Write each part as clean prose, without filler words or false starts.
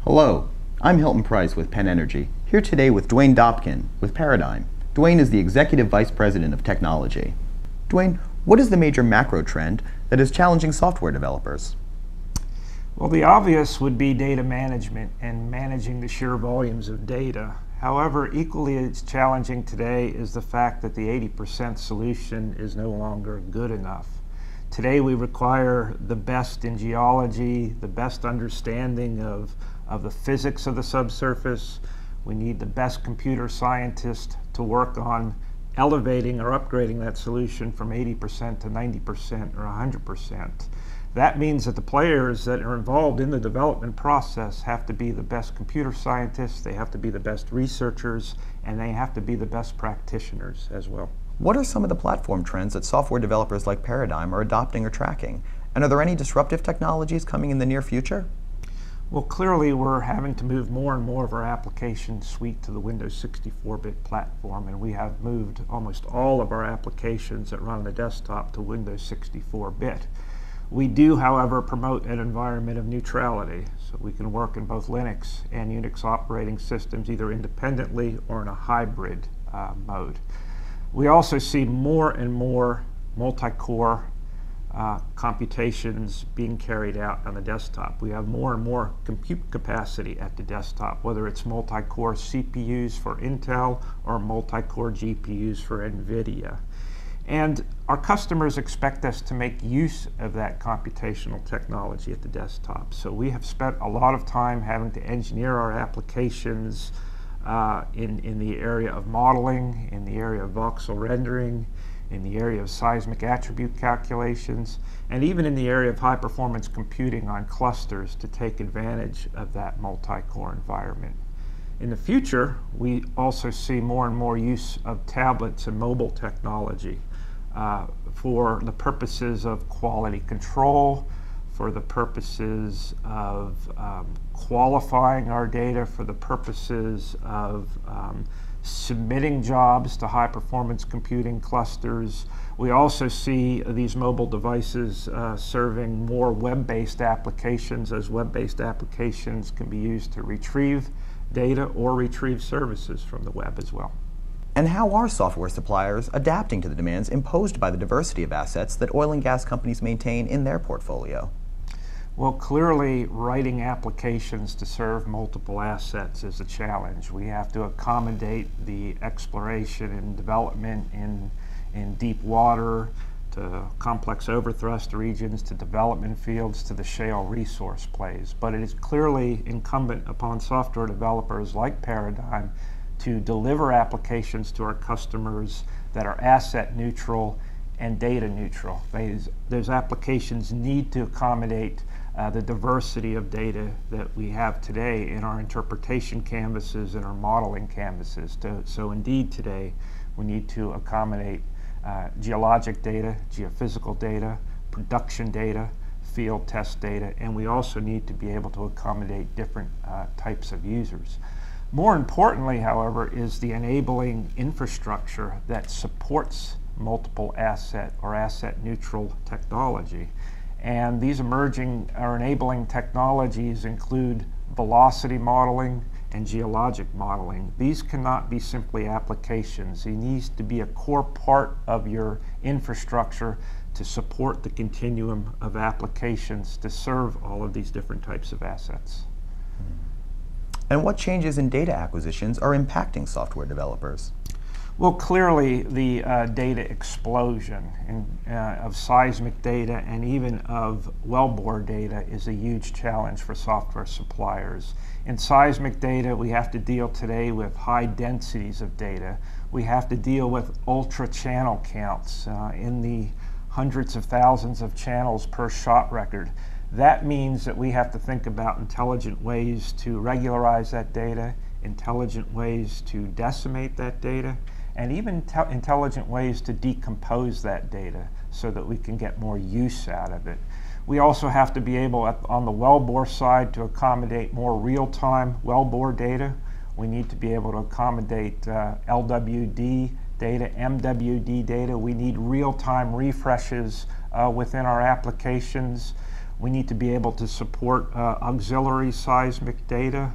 Hello, I'm Hilton Price with Penn Energy, here today with Dwayne Dopkin with Paradigm. Dwayne is the Executive Vice President of Technology. Dwayne, what is the major macro trend that is challenging software developers? Well, the obvious would be data management and managing the sheer volumes of data. However, equally as challenging today is the fact that the 80% solution is no longer good enough. Today we require the best in geology, the best understanding of the physics of the subsurface. We need the best computer scientists to work on elevating or upgrading that solution from 80% to 90% or 100%. That means that the players that are involved in the development process have to be the best computer scientists, they have to be the best researchers, and they have to be the best practitioners as well. What are some of the platform trends that software developers like Paradigm are adopting or tracking? And are there any disruptive technologies coming in the near future? Well, clearly we're having to move more and more of our application suite to the Windows 64-bit platform, and we have moved almost all of our applications that run on the desktop to Windows 64-bit. We do, however, promote an environment of neutrality, so we can work in both Linux and Unix operating systems either independently or in a hybrid mode. We also see more and more multi-core computations being carried out on the desktop. We have more and more compute capacity at the desktop, whether it's multi-core CPUs for Intel or multi-core GPUs for NVIDIA. And our customers expect us to make use of that computational technology at the desktop. So we have spent a lot of time having to engineer our applications in the area of modeling, in the area of voxel rendering, in the area of seismic attribute calculations, and even in the area of high-performance computing on clusters to take advantage of that multi-core environment. In the future, we also see more and more use of tablets and mobile technology for the purposes of quality control, for the purposes of qualifying our data, for the purposes of submitting jobs to high-performance computing clusters. We also see these mobile devices serving more web-based applications, as web-based applications can be used to retrieve data or retrieve services from the web as well. And how are software suppliers adapting to the demands imposed by the diversity of assets that oil and gas companies maintain in their portfolio? Well, clearly, writing applications to serve multiple assets is a challenge. We have to accommodate the exploration and development in deep water, to complex overthrust regions, to development fields, to the shale resource plays. But it is clearly incumbent upon software developers like Paradigm to deliver applications to our customers that are asset neutral and data neutral. Those applications need to accommodate the diversity of data that we have today in our interpretation canvases and our modeling canvases. So indeed today we need to accommodate geologic data, geophysical data, production data, field test data, and we also need to be able to accommodate different types of users. More importantly, however, is the enabling infrastructure that supports multiple asset or asset neutral technology. And these emerging or enabling technologies include velocity modeling and geologic modeling. These cannot be simply applications. It needs to be a core part of your infrastructure to support the continuum of applications to serve all of these different types of assets. And what changes in data acquisitions are impacting software developers? Well, clearly the data explosion of seismic data and even of wellbore data is a huge challenge for software suppliers. In seismic data, we have to deal today with high densities of data. We have to deal with ultra channel counts in the hundreds of thousands of channels per shot record. That means that we have to think about intelligent ways to regularize that data, intelligent ways to decimate that data, and even intelligent ways to decompose that data so that we can get more use out of it. We also have to be able, on the wellbore side, to accommodate more real-time wellbore data. We need to be able to accommodate LWD data, MWD data. We need real-time refreshes within our applications. We need to be able to support auxiliary seismic data,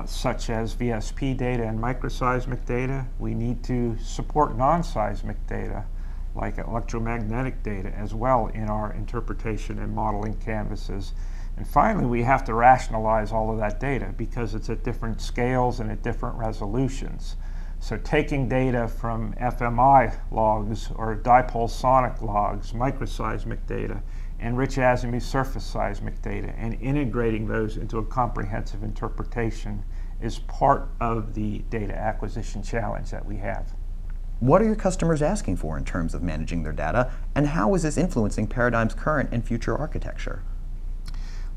such as VSP data and microseismic data. We need to support non-seismic data, like electromagnetic data, as well in our interpretation and modeling canvases. And finally, we have to rationalize all of that data because it's at different scales and at different resolutions. So taking data from FMI logs or dipole sonic logs, microseismic data, and rich azimuth surface seismic data, and integrating those into a comprehensive interpretation is part of the data acquisition challenge that we have. What are your customers asking for in terms of managing their data, and how is this influencing Paradigm's current and future architecture?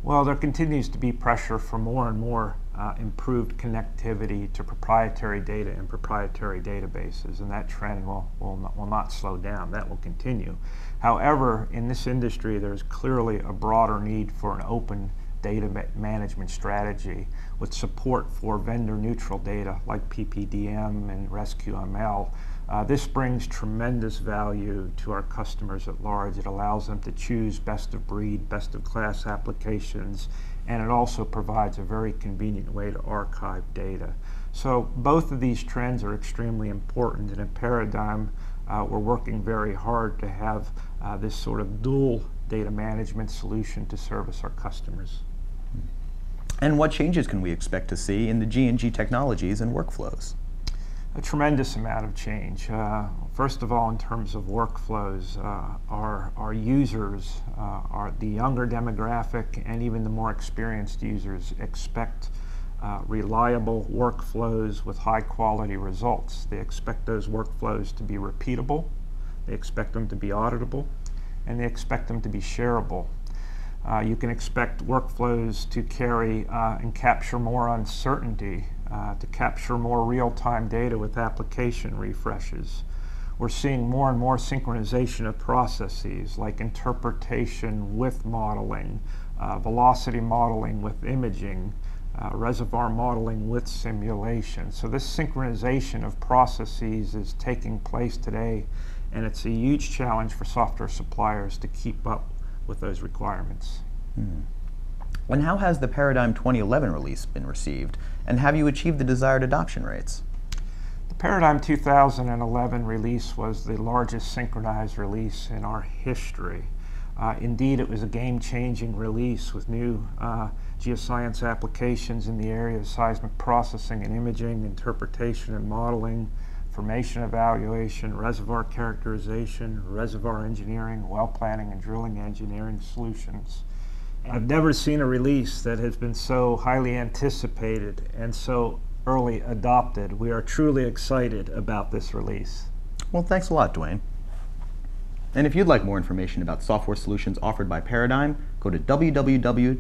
Well, there continues to be pressure for more and more improved connectivity to proprietary data and proprietary databases, and that trend will not slow down. That will continue. However, in this industry, there's clearly a broader need for an open data management strategy with support for vendor-neutral data like PPDM and ResQML. This brings tremendous value to our customers at large. It allows them to choose best-of-breed, best-of-class applications, and it also provides a very convenient way to archive data. So both of these trends are extremely important, and in Paradigm, we're working very hard to have this sort of dual data management solution to service our customers. And what changes can we expect to see in the G&G technologies and workflows? A tremendous amount of change. First of all, in terms of workflows, our users, the younger demographic and even the more experienced users expect reliable workflows with high quality results. They expect those workflows to be repeatable, they expect them to be auditable, and they expect them to be shareable. You can expect workflows to carry and capture more uncertainty, to capture more real-time data with application refreshes. We're seeing more and more synchronization of processes like interpretation with modeling, velocity modeling with imaging, reservoir modeling with simulation. So this synchronization of processes is taking place today, and it's a huge challenge for software suppliers to keep up with those requirements. And how has the Paradigm 2011 release been received, and have you achieved the desired adoption rates? The Paradigm 2011 release was the largest synchronized release in our history. Indeed, it was a game-changing release with new geoscience applications in the area of seismic processing and imaging, interpretation and modeling, formation evaluation, reservoir characterization, reservoir engineering, well planning and drilling engineering solutions. I've never seen a release that has been so highly anticipated and so early adopted. We are truly excited about this release. Well, thanks a lot, Dwayne. And if you'd like more information about software solutions offered by Paradigm, go to www.pdgm.com.